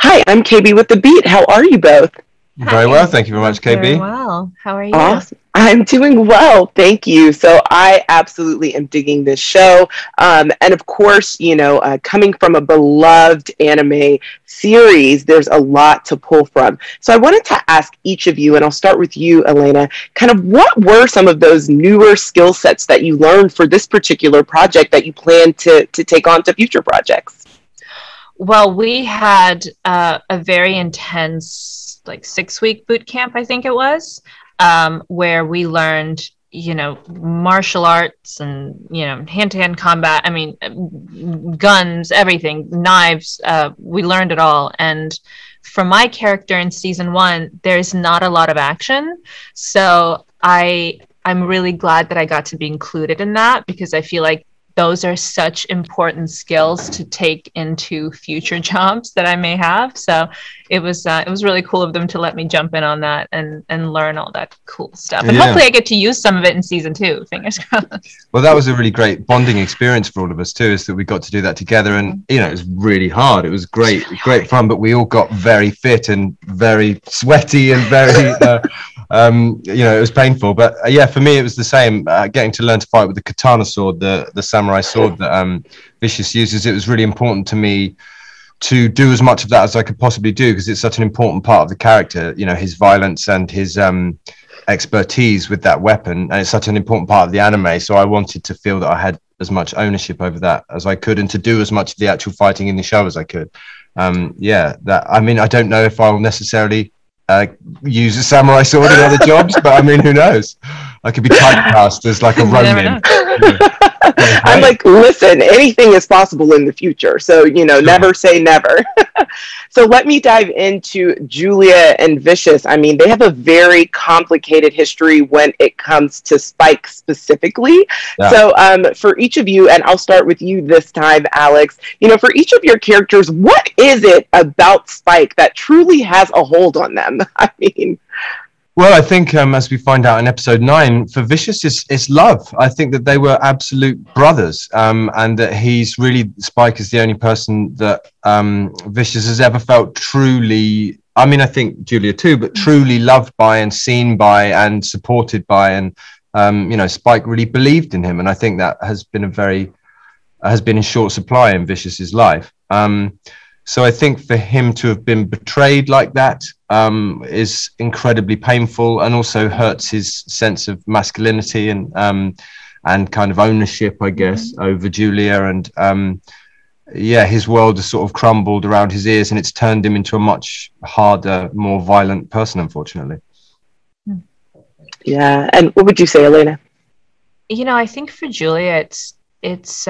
Hi, I'm KB with The Beat. How are you both? Very well, thank you very much, KB. Very well. How are you? Awesome. I'm doing well, thank you. So I absolutely am digging this show. And of course, coming from a beloved anime series, there's a lot to pull from. So I wanted to ask each of you, and I'll start with you, Elena, kind of what were some of those newer skill sets that you learned for this particular project that you plan to take on to future projects? Well, we had a very intense, like 6-week boot camp, I think it was, where we learned, martial arts and, hand-to-hand combat. I mean, guns, everything, knives. We learned it all. And for my character in season 1, there's not a lot of action. So I'm really glad that I got to be included in that, because I feel like those are such important skills to take into future jobs that I may have. So it was really cool of them to let me jump in on that and learn all that cool stuff. And hopefully I get to use some of it in season 2. Fingers crossed. Well, that was a really great bonding experience for all of us too, is that we got to do that together. And it was really hard. It was great fun, but we all got very fit and very sweaty and very it was painful. But for me it was the same, getting to learn to fight with the katana sword, the samurai sword that Vicious uses. It was really important to me to do as much of that as I could possibly do, because it's such an important part of the character, his violence and his expertise with that weapon, and it's such an important part of the anime. So I wanted to feel that I had as much ownership over that as I could, and to do as much of the actual fighting in the show as I could. I don't know if I'll necessarily use a samurai sword in other jobs, but I mean, who knows? I could be typecast as like a Ronin. I'm like, listen, anything is possible in the future. So, never say never. So let me dive into Julia and Vicious. I mean, they have a very complicated history when it comes to Spike specifically. Yeah. So for each of you, and I'll start with you this time, Alex, for each of your characters, what is it about Spike that truly has a hold on them? I mean... Well, I think as we find out in episode 9, for Vicious, it's love. I think that they were absolute brothers, and that Spike is the only person that Vicious has ever felt truly, I mean, I think Julia too, but truly loved by and seen by and supported by. And, Spike really believed in him. And I think that has been in short supply in Vicious's life. So I think for him to have been betrayed like that is incredibly painful, and also hurts his sense of masculinity and kind of ownership, I guess, over Julia. And his world has sort of crumbled around his ears, and it's turned him into a much harder, more violent person, unfortunately. Yeah. And what would you say, Elena? I think for Julia, it's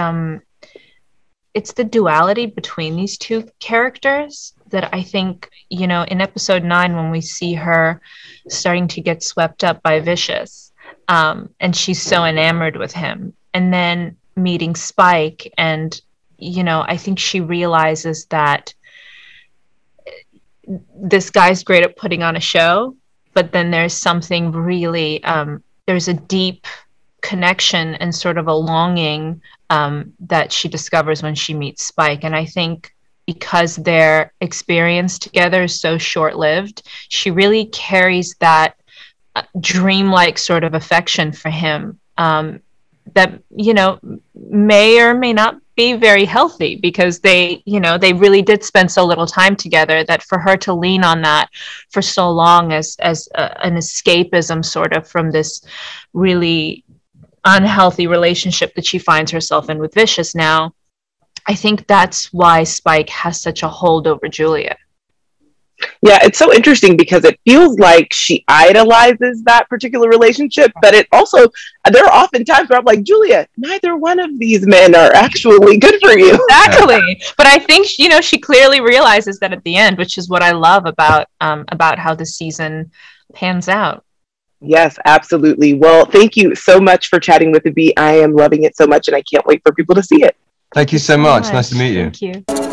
the duality between these two characters that I think, in episode 9, when we see her starting to get swept up by Vicious, and she's so enamored with him, and then meeting Spike, and, I think she realizes that this guy's great at putting on a show, but then there's something really, there's a deep connection and sort of a longing that she discovers when she meets Spike. And I think because their experience together is so short-lived, she really carries that dreamlike sort of affection for him that, may or may not be very healthy, because they really did spend so little time together, that for her to lean on that for so long as an escapism sort of from this really unhealthy relationship that she finds herself in with Vicious now, I think that's why Spike has such a hold over Julia. Yeah, it's so interesting because it feels like she idolizes that particular relationship, but it also, there are often times where I'm like, Julia, neither one of these men are actually good for you. Exactly. But I think, she clearly realizes that at the end, which is what I love about how the season pans out. Yes, absolutely. Well, thank you so much for chatting with The Beat. I am loving it so much, and I can't wait for people to see it. Thank you so much. Nice to meet you. Thank you.